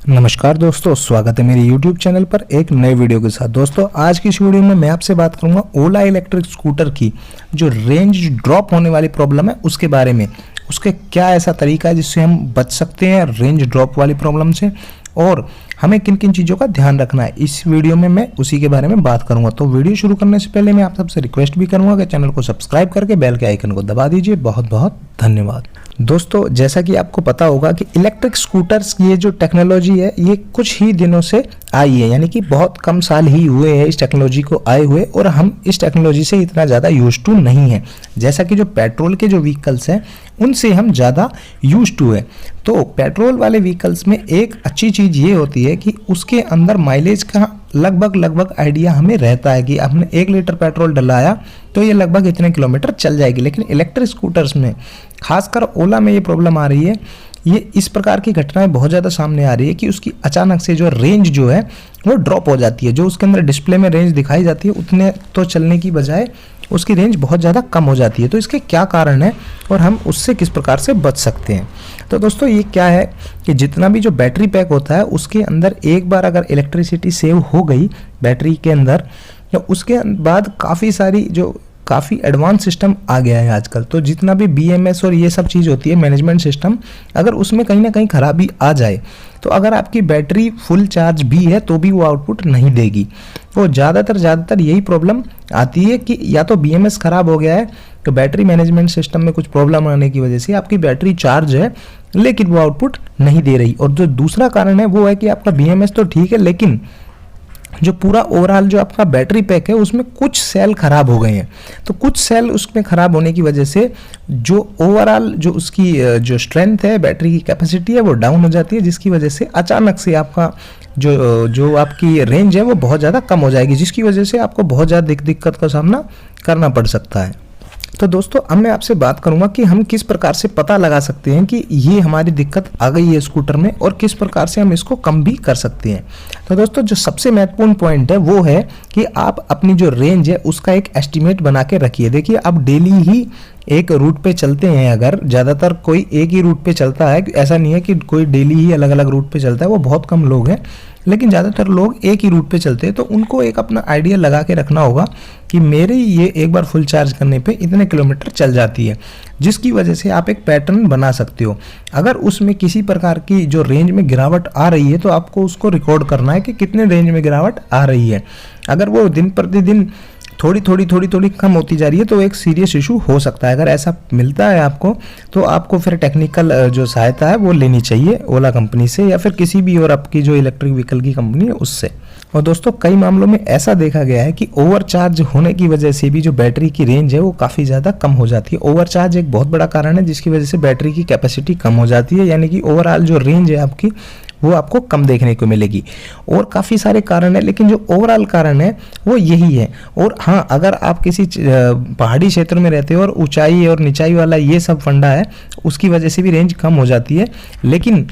नमस्कार दोस्तों, स्वागत है मेरे YouTube चैनल पर एक नए वीडियो के साथ। दोस्तों आज की इस वीडियो में मैं आपसे बात करूंगा ओला इलेक्ट्रिक स्कूटर की जो रेंज ड्रॉप होने वाली प्रॉब्लम है उसके बारे में। उसके क्या ऐसा तरीका है जिससे हम बच सकते हैं रेंज ड्रॉप वाली प्रॉब्लम से, और हमें किन किन चीज़ों का ध्यान रखना है, इस वीडियो में मैं उसी के बारे में बात करूंगा। तो वीडियो शुरू करने से पहले मैं आप सबसे रिक्वेस्ट भी करूंगा कि चैनल को सब्सक्राइब करके बेल के आइकन को दबा दीजिए। बहुत बहुत धन्यवाद। दोस्तों जैसा कि आपको पता होगा कि इलेक्ट्रिक स्कूटर्स की ये जो टेक्नोलॉजी है ये कुछ ही दिनों से आई है, यानी कि बहुत कम साल ही हुए हैं इस टेक्नोलॉजी को आए हुए, और हम इस टेक्नोलॉजी से इतना ज़्यादा यूज टू नहीं है। जैसा कि जो पेट्रोल के जो व्हीकल्स हैं उनसे हम ज़्यादा यूज टू है। तो पेट्रोल वाले व्हीकल्स में एक अच्छी चीज़ ये होती है कि उसके अंदर माइलेज का लगभग आइडिया हमें रहता है कि आपने 1 लीटर पेट्रोल डलाया तो ये लगभग इतने किलोमीटर चल जाएगी। लेकिन इलेक्ट्रिक स्कूटर्स में, खासकर ओला में, ये प्रॉब्लम आ रही है। ये इस प्रकार की घटनाएं बहुत ज़्यादा सामने आ रही है कि उसकी अचानक से जो रेंज जो है वो ड्रॉप हो जाती है। जो उसके अंदर डिस्प्ले में रेंज दिखाई जाती है उतने तो चलने की बजाय उसकी रेंज बहुत ज़्यादा कम हो जाती है। तो इसके क्या कारण है और हम उससे किस प्रकार से बच सकते हैं? तो दोस्तों ये क्या है कि जितना भी जो बैटरी पैक होता है उसके अंदर एक बार अगर इलेक्ट्रिसिटी सेव हो गई बैटरी के अंदर, तो उसके बाद काफ़ी एडवांस सिस्टम आ गया है आजकल। तो जितना भी BMS और ये सब चीज़ होती है मैनेजमेंट सिस्टम, अगर उसमें कहीं ना कहीं खराबी आ जाए तो अगर आपकी बैटरी फुल चार्ज भी है तो भी वो आउटपुट नहीं देगी। तो ज़्यादातर यही प्रॉब्लम आती है कि या तो BMS ख़राब हो गया है, तो बैटरी मैनेजमेंट सिस्टम में कुछ प्रॉब्लम आने की वजह से आपकी बैटरी चार्ज है लेकिन वो आउटपुट नहीं दे रही। और जो दूसरा कारण है वो है कि आपका BMS तो ठीक है, लेकिन जो पूरा ओवरऑल जो आपका बैटरी पैक है उसमें कुछ सेल खराब हो गए हैं। तो कुछ सेल उसमें खराब होने की वजह से जो ओवरऑल जो उसकी जो स्ट्रेंथ है, बैटरी की कैपेसिटी है, वो डाउन हो जाती है, जिसकी वजह से अचानक से आपका जो आपकी रेंज है वो बहुत ज़्यादा कम हो जाएगी, जिसकी वजह से आपको बहुत ज़्यादा दिक्कत का सामना करना पड़ सकता है। तो दोस्तों अब मैं आपसे बात करूंगा कि हम किस प्रकार से पता लगा सकते हैं कि ये हमारी दिक्कत आ गई है स्कूटर में, और किस प्रकार से हम इसको कम भी कर सकते हैं। तो दोस्तों जो सबसे महत्वपूर्ण पॉइंट है वो है कि आप अपनी जो रेंज है उसका एक एस्टिमेट बना के रखिए। देखिए आप डेली ही एक रूट पे चलते हैं, अगर ज़्यादातर कोई एक ही रूट पे चलता है, ऐसा नहीं है कि कोई डेली ही अलग अलग रूट पे चलता है, वो बहुत कम लोग हैं, लेकिन ज़्यादातर लोग एक ही रूट पे चलते हैं। तो उनको एक अपना आइडिया लगा के रखना होगा कि मेरे ये एक बार फुल चार्ज करने पे इतने किलोमीटर चल जाती है, जिसकी वजह से आप एक पैटर्न बना सकते हो। अगर उसमें किसी प्रकार की जो रेंज में गिरावट आ रही है तो आपको उसको रिकॉर्ड करना है कि कितने रेंज में गिरावट आ रही है। अगर वो दिन प्रतिदिन थोड़ी कम होती जा रही है तो एक सीरियस इशू हो सकता है। अगर ऐसा मिलता है आपको तो आपको फिर टेक्निकल जो सहायता है वो लेनी चाहिए ओला कंपनी से, या फिर किसी भी और आपकी जो इलेक्ट्रिक व्हीकल की कंपनी है उससे। और दोस्तों कई मामलों में ऐसा देखा गया है कि ओवरचार्ज होने की वजह से भी जो बैटरी की रेंज है वो काफ़ी ज़्यादा कम हो जाती है। ओवरचार्ज एक बहुत बड़ा कारण है जिसकी वजह से बैटरी की कैपेसिटी कम हो जाती है, यानी कि ओवरऑल जो रेंज है आपकी वो आपको कम देखने को मिलेगी। और काफ़ी सारे कारण है, लेकिन जो ओवरऑल कारण है वो यही है। और हाँ, अगर आप किसी पहाड़ी क्षेत्र में रहते हो और ऊंचाई और निचाई वाला ये सब फंडा है, उसकी वजह से भी रेंज कम हो जाती है। लेकिन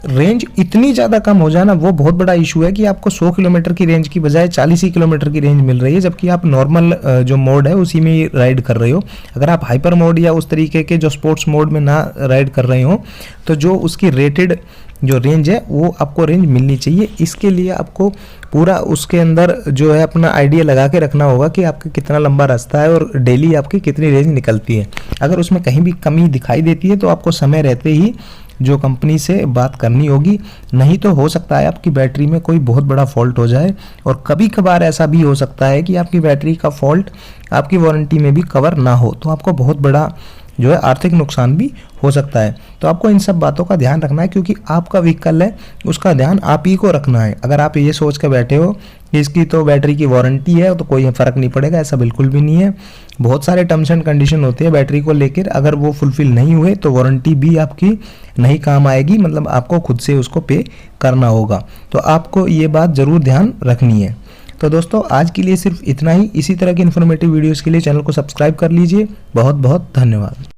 रेंज इतनी ज़्यादा कम हो जाना वो बहुत बड़ा इशू है कि आपको 100 किलोमीटर की रेंज की बजाय 40 ही किलोमीटर की रेंज मिल रही है, जबकि आप नॉर्मल जो मोड है उसी में राइड कर रहे हो। अगर आप हाइपर मोड या उस तरीके के जो स्पोर्ट्स मोड में ना राइड कर रहे हो तो जो उसकी रेटेड जो रेंज है वो आपको रेंज मिलनी चाहिए। इसके लिए आपको पूरा उसके अंदर जो है अपना आइडिया लगा के रखना होगा कि आपका कितना लंबा रास्ता है और डेली आपकी कितनी रेंज निकलती है। अगर उसमें कहीं भी कमी दिखाई देती है तो आपको समय रहते ही जो कंपनी से बात करनी होगी, नहीं तो हो सकता है आपकी बैटरी में कोई बहुत बड़ा फॉल्ट हो जाए। और कभी कभार ऐसा भी हो सकता है कि आपकी बैटरी का फॉल्ट आपकी वारंटी में भी कवर ना हो, तो आपको बहुत बड़ा जो है आर्थिक नुकसान भी हो सकता है। तो आपको इन सब बातों का ध्यान रखना है, क्योंकि आपका व्हीकल है उसका ध्यान आप ही को रखना है। अगर आप ये सोच कर बैठे हो कि इसकी तो बैटरी की वारंटी है तो कोई फ़र्क नहीं पड़ेगा, ऐसा बिल्कुल भी नहीं है। बहुत सारे टर्म्स एंड कंडीशन होते हैं बैटरी को लेकर, अगर वो फुलफिल नहीं हुए तो वारंटी भी आपकी नहीं काम आएगी, मतलब आपको खुद से उसको पे करना होगा। तो आपको ये बात ज़रूर ध्यान रखनी है। तो दोस्तों आज के लिए सिर्फ इतना ही। इसी तरह की इन्फॉर्मेटिव वीडियोस के लिए चैनल को सब्सक्राइब कर लीजिए। बहुत बहुत धन्यवाद।